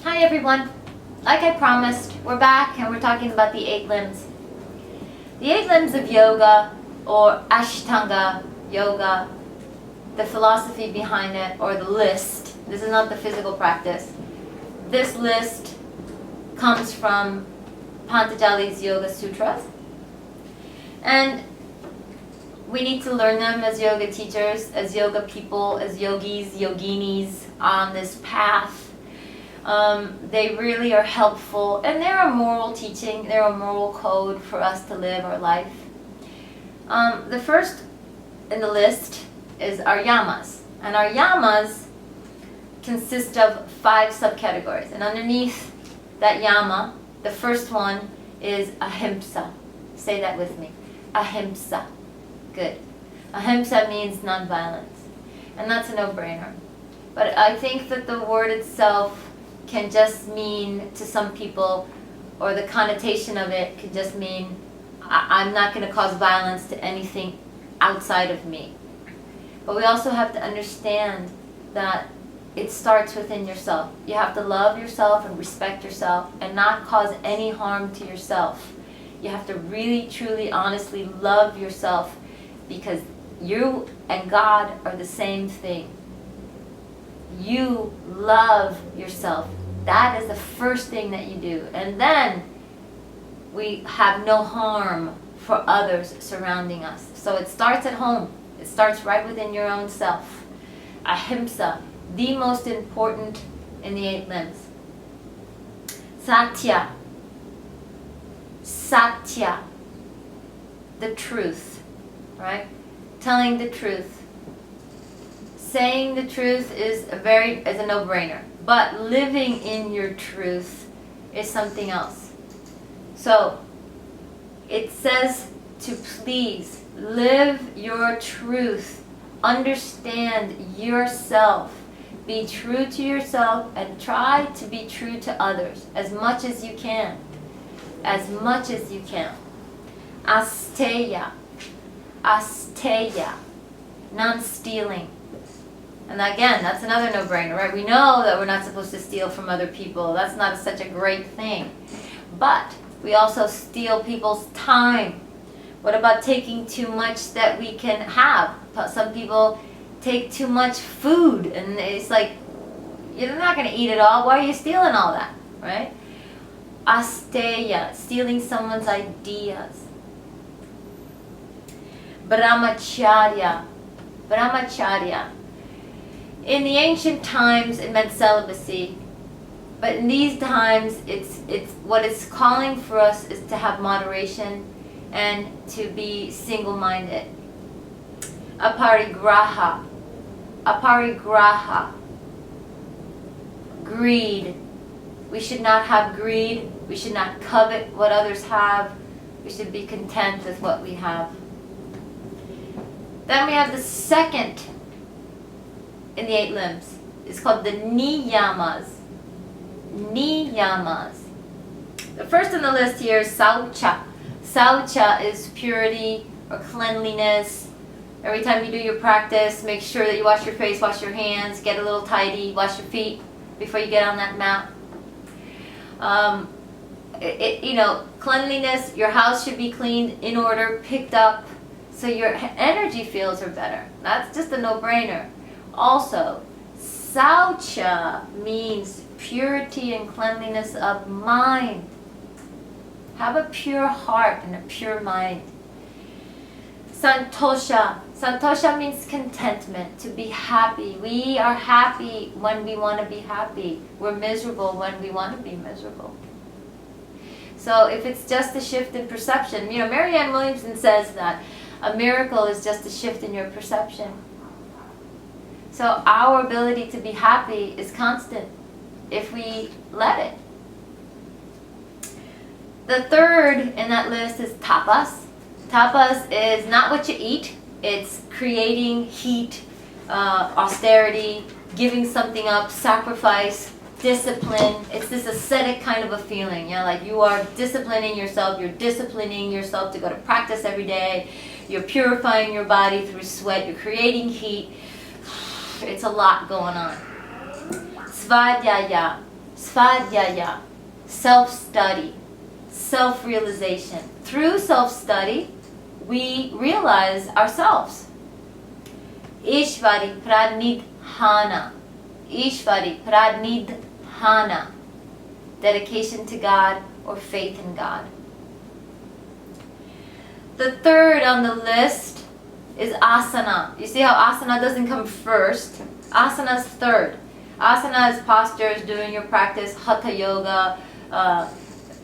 Hi everyone. Like I promised, we're back and we're talking about the 8 limbs. The 8 limbs of yoga, or Ashtanga yoga, the philosophy behind it, or the list. This is not the physical practice. This list comes from Patanjali's Yoga Sutras. And we need to learn them as yoga teachers, as yoga people, as yogis, yoginis on this path. They really are helpful, and they're a moral teaching, they're a moral code for us to live our life. The first in the list is our yamas, and our yamas consist of 5 subcategories, and underneath that yama, the first one is ahimsa. Say that with me. Ahimsa. Good. Ahimsa means nonviolence, and that's a no-brainer. But I think that the word itself can just mean to some people, or the connotation of it can just mean I'm not going to cause violence to anything outside of me. But we also have to understand that it starts within yourself. You have to love yourself and respect yourself and not cause any harm to yourself. You have to really, truly, honestly love yourself, because you and God are the same thing. You love yourself. That is the first thing that you do. And then we have no harm for others surrounding us. So it starts at home. It starts right within your own self. Ahimsa, the most important in the 8 limbs. Satya. Satya. The truth. Right? Telling the truth. Saying the truth is a no-brainer, but living in your truth is something else. So it says to please live your truth, understand yourself, be true to yourself, and try to be true to others as much as you can. As much as you can. Asteya. Asteya. Non-stealing. And again, that's another no-brainer, right? We know that we're not supposed to steal from other people. That's not such a great thing. But we also steal people's time. What about taking too much that we can have? Some people take too much food, and it's like, you're not going to eat it all. Why are you stealing all that, right? Asteya, stealing someone's ideas. Brahmacharya. Brahmacharya. In the ancient times, it meant celibacy, but in these times, it's what it's calling for us is to have moderation and to be single-minded. Aparigraha, aparigraha, greed. We should not have greed. We should not covet what others have. We should be content with what we have. Then we have the second in the 8 limbs. It's called the niyamas. Niyamas. The first on the list here is saucha. Saucha is purity or cleanliness. Every time you do your practice, make sure that you wash your face, wash your hands, get a little tidy, wash your feet before you get on that mat. Cleanliness, your house should be cleaned, in order, picked up, so your energy fields are better. That's just a no-brainer. Also, saucha means purity and cleanliness of mind. Have a pure heart and a pure mind. Santosha. Santosha means contentment, to be happy. We are happy when we want to be happy. We're miserable when we want to be miserable. So if it's just a shift in perception, Marianne Williamson says that a miracle is just a shift in your perception. So our ability to be happy is constant if we let it. The third in that list is tapas. Tapas is not what you eat. It's creating heat, austerity, giving something up, sacrifice, discipline. It's this ascetic kind of a feeling. Like you are disciplining yourself. You're disciplining yourself to go to practice every day. You're purifying your body through sweat. You're creating heat. It's a lot going on. Svadhyaya. Svadhyaya, self-study, self-realization. Through self-study, we realize ourselves. Ishvari pranidhana. Ishvari pranidhana. Dedication to God or faith in God. The third on the list is asana. You see how asana doesn't come first? Asana is third. Asana is postures, doing your practice, hatha yoga.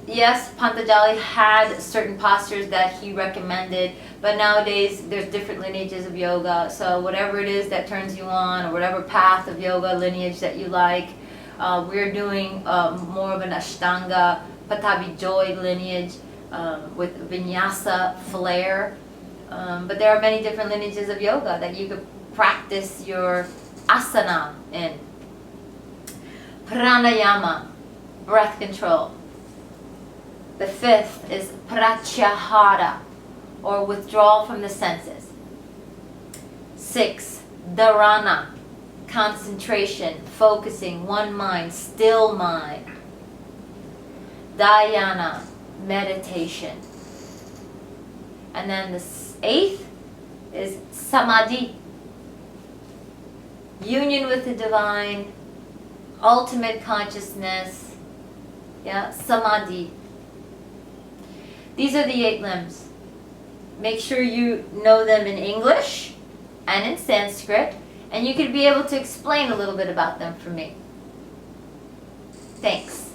Yes, Patanjali had certain postures that he recommended, but nowadays there's different lineages of yoga. So whatever it is that turns you on, or whatever path of yoga lineage that you like, we're doing more of an Ashtanga, Patabi Joy lineage with Vinyasa flair. But there are many different lineages of yoga that you could practice your asana in. Pranayama, breath control. The fifth is pratyahara, or withdrawal from the senses. 6, dharana, concentration, focusing, one mind, still mind. Dhyana, meditation. And then the 8th is samadhi, union with the divine, ultimate consciousness. Yeah, samadhi. These are the 8 limbs. Make sure you know them in English and in Sanskrit, and you could be able to explain a little bit about them for me. Thanks.